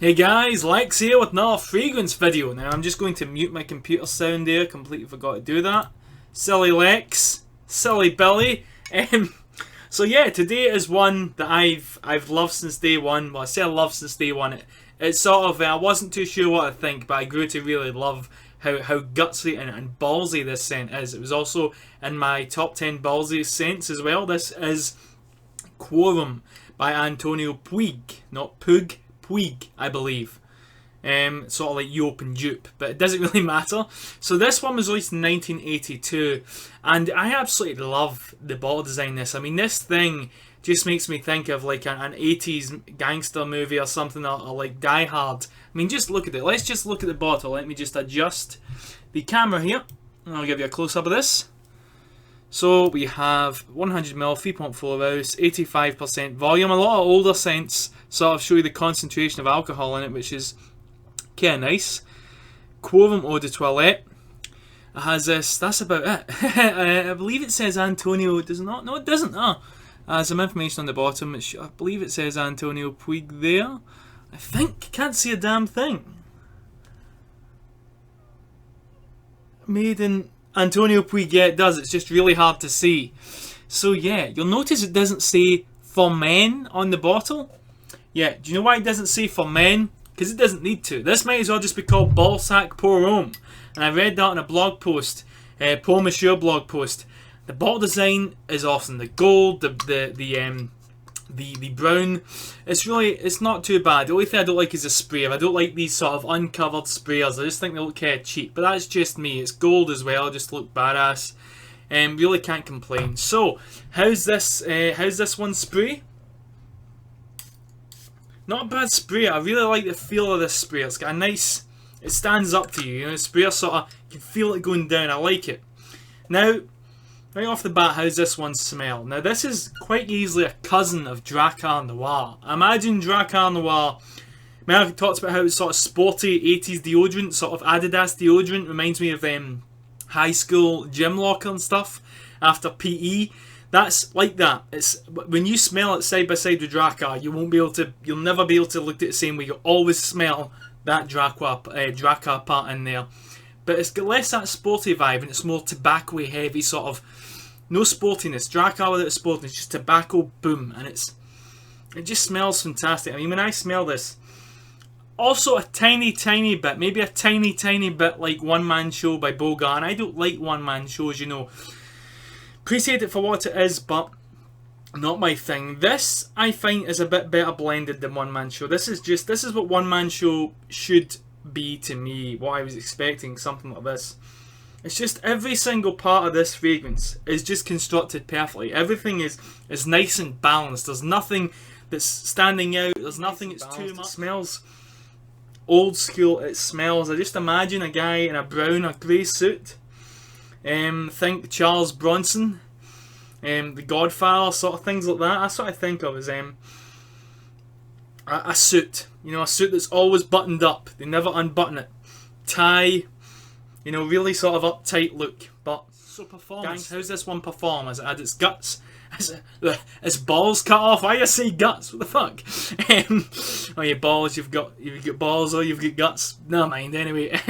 Hey guys, Lex here with another fragrance video. Now I'm just going to mute my computer sound there, completely forgot to do that. Silly Lex, silly Billy. So yeah, today is one that I've loved since day one. Well, I say I love since day one. It's sort of, I wasn't too sure what to think, but I grew to really love how gutsy and ballsy this scent is. It was also in my top 10 ballsy scents as well. This is Quorum by Antonio Puig, not Puig. Puig, I believe. Sort of like Yope and Dupe, but it doesn't really matter. So this one was released in 1982, and I absolutely love the bottle design. I mean, this thing just makes me think of like an 80s gangster movie or something, or like Die Hard. I mean, just look at it. Let's just look at the bottle. Let me just adjust the camera here, and I'll give you a close-up of this. So we have 100ml, 3.4 ounce, 85% volume. A lot of older scents sort of show you the concentration of alcohol in it, which is kind of nice. Quorum Eau de Toilette. It has this, that's about it. I believe it says Antonio, does it not? No, it doesn't. Some information on the bottom. I believe it says Antonio Puig there. I think, can't see a damn thing. Made in Antonio Puig, yeah, it does. It's just really hard to see. So yeah, you'll notice it doesn't say for men on the bottle. Yeah, do you know why it doesn't say for men? Because it doesn't need to. This might as well just be called Ballsack Pour Homme. And I read that in a blog post, Paul Monsieur blog post. The bottle design is awesome. The gold, the brown, it's not too bad. The only thing I don't like is the spray. I don't like these sort of uncovered sprayers. I just think they look kind of cheap. But that's just me. It's gold as well. Just look badass. Really can't complain. So how's this one spray? Not a bad spray. I really like the feel of this spray. It's got a nice, it stands up to you. You know, the sprayer sort of, you can feel it going down. I like it. Now, right off the bat, how's this one smell? Now, this is quite easily a cousin of Drakkar Noir. Imagine Drakkar Noir. I talked about how it's sort of sporty 80s deodorant, sort of Adidas deodorant. Reminds me of high school gym locker and stuff after PE. That's like that. It's when you smell it side by side with Drakkar, you'll never be able to look at it the same way. You'll always smell that Drakkar part in there. But it's got less that sporty vibe, and it's more tobacco heavy, sort of no sportiness. Drakkar without sportiness, just tobacco boom, and it just smells fantastic. I mean, when I smell this, also a tiny bit, maybe a tiny bit like One Man Show by Bogart. And I don't like one man shows, you know. Appreciate it for what it is, but not my thing. This I find is a bit better blended than One Man Show. This is what One Man Show should be to me, what I was expecting, something like this. It's just every single part of this fragrance is just constructed perfectly. Everything is nice and balanced. There's nothing that's standing out. There's nothing that's too much. It smells old school. It smells, I just imagine a guy in a brown or grey suit. Think Charles Bronson, The Godfather, sort of things like that. That's what I think of as a suit. You know, a suit that's always buttoned up. They never unbutton it. Tie, you know, really sort of uptight look. But so performance. How's this one perform? Has it had its guts? Its balls cut off? Why do you say guts? What the fuck? Oh, your balls. You've got balls or you've got guts. Never mind. Anyway,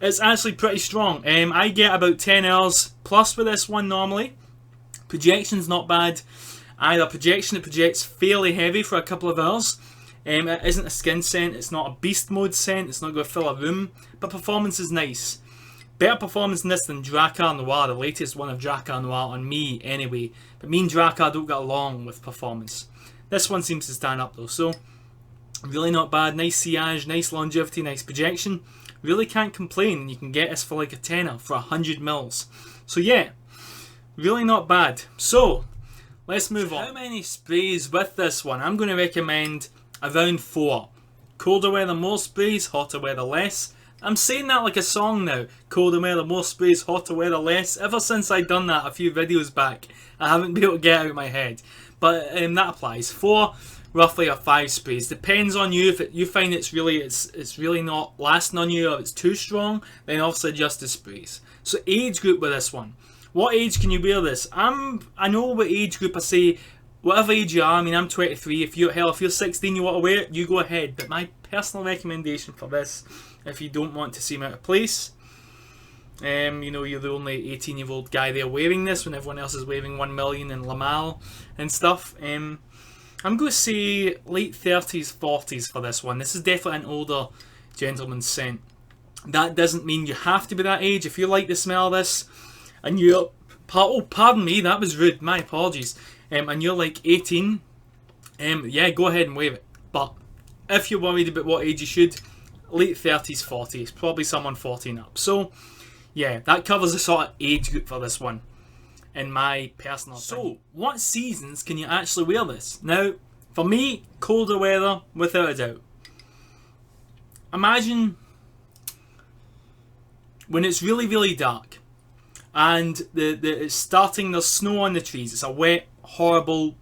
it's actually pretty strong. I get about 10 hours plus with this one normally. Projection's not bad. Either projection, it projects fairly heavy for a couple of hours. It isn't a skin scent, it's not a beast mode scent, it's not going to fill a room, but performance is nice. Better performance in this than Drakkar Noir, the latest one of Drakkar Noir on me anyway. But me and Drakkar don't get along with performance. This one seems to stand up though, so really not bad. Nice sillage, nice longevity, nice projection. Really can't complain. You can get this for like a tenner for 100ml. So yeah, really not bad. So let's move on. How many sprays with this one? I'm going to recommend around 4. Colder weather, more sprays. Hotter weather, less. I'm saying that like a song now. Colder weather, more sprays. Hotter weather, less. Ever since I done that a few videos back, I haven't been able to get it out of my head. But that applies. 4 roughly or 5 sprays. Depends on you. If you find it's really not lasting on you, or it's too strong, then obviously adjust the sprays. So age group with this one. What age can you wear this? I know what age group I say. Whatever age you are, I mean, I'm 23. If you're 16, you want to wear it, you go ahead. But my personal recommendation for this if you don't want to seem out of place. You know, you're the only 18-year-old guy there wearing this when everyone else is wearing 1 million and Lamal and stuff. I'm going to say late 30s, 40s for this one. This is definitely an older gentleman's scent. That doesn't mean you have to be that age. If you like the smell of this and you're... Oh, pardon me, that was rude. My apologies. And you're like 18, yeah, go ahead and wave it. But if you're worried about what age you should, late 30s, 40s. Probably someone 14 up. So... yeah, that covers the sort of age group for this one, in my personal opinion. So, what seasons can you actually wear this? Now, for me, colder weather, without a doubt. Imagine when it's really, really dark, and it's starting, there's snow on the trees. It's a wet, horrible,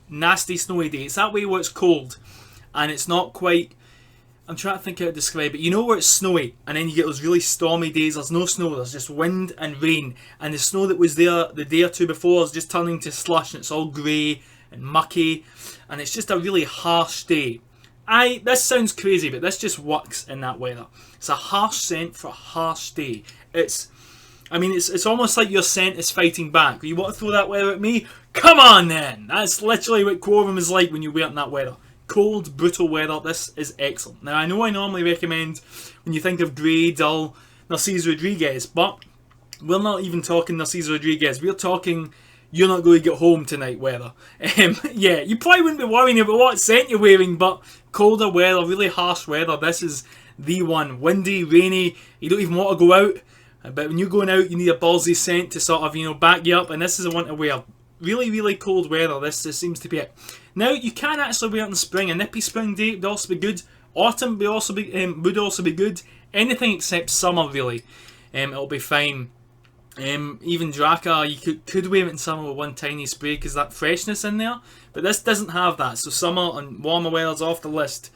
nasty, snowy day. It's that way where it's cold, and it's not quite... I'm trying to think how to describe it. You know where it's snowy, and then you get those really stormy days. There's no snow, there's just wind and rain. And the snow that was there the day or two before is just turning to slush, and it's all grey and mucky. And it's just a really harsh day. This sounds crazy, but this just works in that weather. It's a harsh scent for a harsh day. It's almost like your scent is fighting back. You want to throw that weather at me? Come on then! That's literally what Quorum is like when you wear it in that weather. Cold, brutal weather, this is excellent. Now, I know I normally recommend, when you think of grey, dull, Narciso Rodriguez, but we're not even talking Narciso Rodriguez. We're talking, you're not going to get home tonight weather. Yeah, you probably wouldn't be worrying about what scent you're wearing, but colder weather, really harsh weather, this is the one. Windy, rainy, you don't even want to go out, but when you're going out, you need a ballsy scent to sort of, you know, back you up, and this is the one to wear. Really, really cold weather, this seems to be it. Now, you can actually wear it in spring. A nippy spring day would also be good. Autumn would also be good. Anything except summer, really. It'll be fine. Even Draka, you could wear it in summer with one tiny spray because that freshness in there. But this doesn't have that. So summer and warmer weather's off the list.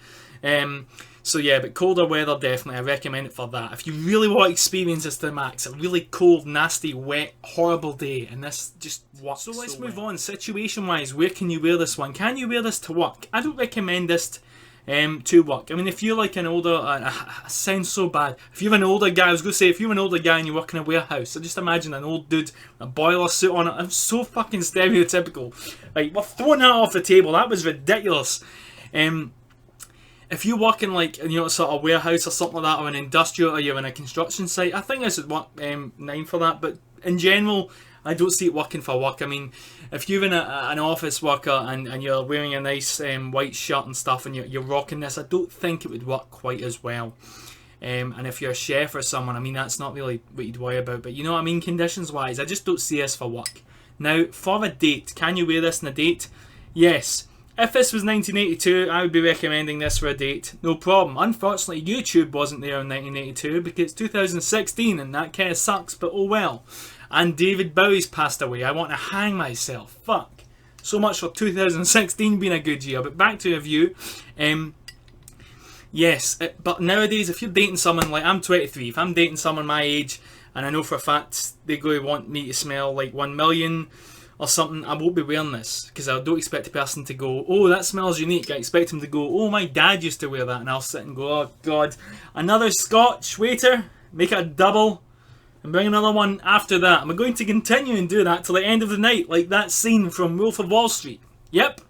So yeah, but colder weather, definitely. I recommend it for that. If you really want to experience this to the max, a really cold, nasty, wet, horrible day, and this just works. So let's move on. Situation-wise, where can you wear this one? Can you wear this to work? I don't recommend this to work. I mean, if you're like an older... sounds so bad. If you're an older guy, I was going to say, if you're an older guy and you work in a warehouse, so just imagine an old dude with a boiler suit on it. I'm so fucking stereotypical. Like, we're throwing that off the table. That was ridiculous. If you work in, like, you know, sort of warehouse or something like that, or an industrial, or you're in a construction site, I think this would work 9 for that. But in general, I don't see it working for work. I mean, if you're in an office worker and you're wearing a nice white shirt and stuff, and you're rocking this, I don't think it would work quite as well. And if you're a chef or someone, I mean, that's not really what you'd worry about. But you know what I mean, conditions-wise, I just don't see this for work. Now, for a date, can you wear this on a date? Yes. If this was 1982, I would be recommending this for a date. No problem. Unfortunately, YouTube wasn't there in 1982 because it's 2016 and that kind of sucks, but oh well. And David Bowie's passed away. I want to hang myself. Fuck. So much for 2016 being a good year. But back to review. Yes, but nowadays, if you're dating someone, like I'm 23, if I'm dating someone my age, and I know for a fact they're going to want me to smell like 1 million... or something, I won't be wearing this because I don't expect a person to go, oh, that smells unique. I expect them to go, oh, my dad used to wear that, and I'll sit and go, oh god, another scotch, waiter, make it a double and bring another one after that. I'm going to continue and do that till the end of the night, like that scene from Wolf of Wall Street. Yep.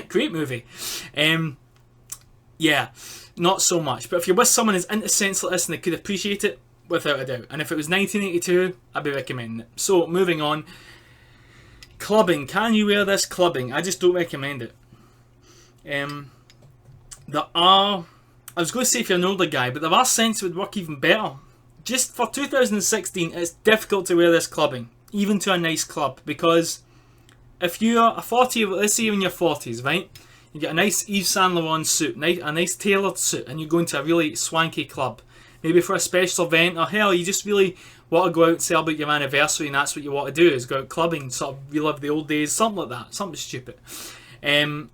Great movie. Yeah, not so much, but if you're with someone who's into scents like this and they could appreciate it, without a doubt. And if it was 1982, I'd be recommending it. So moving on. Clubbing. Can you wear this clubbing? I just don't recommend it. There are... I was going to say if you're an older guy, but there are scents that would work even better. Just for 2016, it's difficult to wear this clubbing. Even to a nice club. Because if you're a 40... Let's say you're in your 40s, right? You get a nice Yves Saint Laurent suit. A nice tailored suit. And you go into a really swanky club. Maybe for a special event. Or hell, you just really... want to go out and celebrate your anniversary, and that's what you want to do, is go out clubbing, sort of relive the old days, something like that, something stupid. It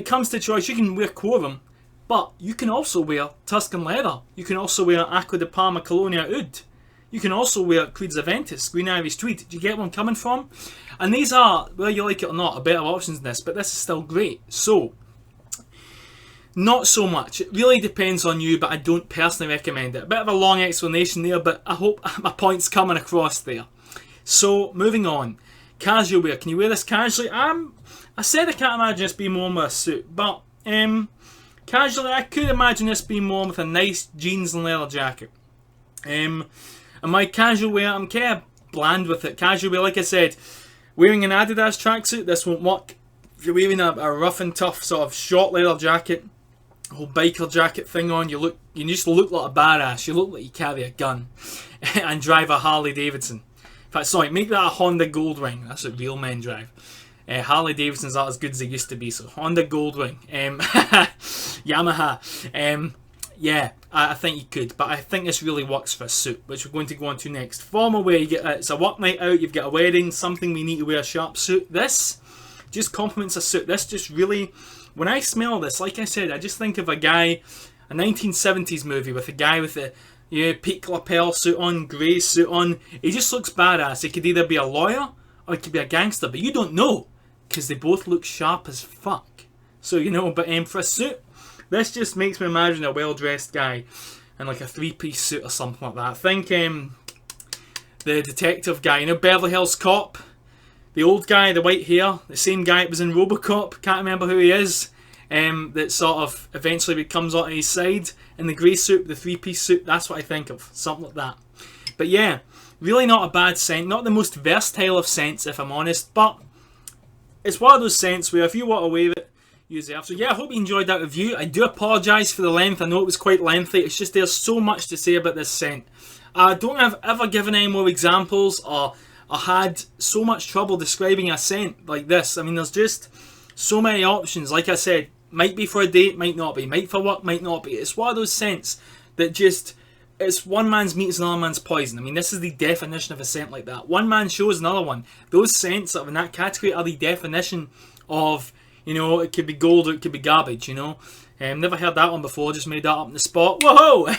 comes to choice. You can wear Quorum, but you can also wear Tuscan leather. You can also wear Aqua de Parma Colonia Oud. You can also wear Creed's Aventus, Green Irish Tweed. Do you get where I'm coming from? And these are, whether you like it or not, are better options than this, but this is still great. So, not so much. It really depends on you, but I don't personally recommend it. A bit of a long explanation there, but I hope my point's coming across there. So, moving on. Casual wear. Can you wear this casually? I said I can't imagine this being worn with a suit, but casually I could imagine this being worn with a nice jeans and leather jacket. And my casual wear, I'm kind of bland with it. Casual wear, like I said, wearing an Adidas tracksuit, this won't work. If you're wearing a rough and tough sort of short leather jacket, whole biker jacket thing on, you just look like a badass. You look like you carry a gun and drive a Harley Davidson. In fact, sorry, make that a Honda Goldwing. That's what real men drive. Harley Davidson's not as good as they used to be, so Honda Goldwing. Yamaha. Yeah, I think you could, but I think this really works for a suit, which we're going to go on to next. Formal wear, it's a work night out, you've got a wedding, something we need to wear a sharp suit. This just complements a suit. This just really, when I smell this, like I said, I just think of a guy, a 1970s movie with a guy with a peak lapel suit on, grey suit on. He just looks badass. He could either be a lawyer or he could be a gangster, but you don't know because they both look sharp as fuck. So, but for a suit, this just makes me imagine a well-dressed guy in like a three-piece suit or something like that. I think the detective guy, Beverly Hills Cop, the old guy, the white hair, the same guy that was in RoboCop, can't remember who he is, that sort of eventually comes on his side in the grey suit, the three-piece suit. That's what I think of, something like that. But yeah, really not a bad scent, not the most versatile of scents if I'm honest, but it's one of those scents where if you want to wave it, use it. So yeah, I hope you enjoyed that review. I do apologise for the length, I know it was quite lengthy, it's just there's so much to say about this scent. I don't have ever given any more examples or I had so much trouble describing a scent like this. I mean, there's just so many options. Like I said, might be for a date, might not be. Might for work, might not be. It's one of those scents that just, it's one man's meat is another man's poison. I mean, this is the definition of a scent like that. One man shows another one. Those scents that are in that category are the definition of, it could be gold or it could be garbage, Never heard that one before, just made that up on the spot. Whoa!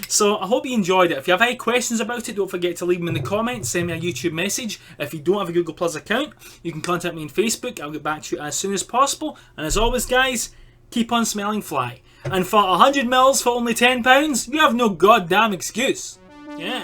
So I hope you enjoyed it. If you have any questions about it, don't forget to leave them in the comments. Send me a YouTube message. If you don't have a Google Plus account, you can contact me on Facebook. I'll get back to you as soon as possible. And as always, guys, keep on smelling fly. And for 100 mils for only £10, you have no goddamn excuse. Yeah.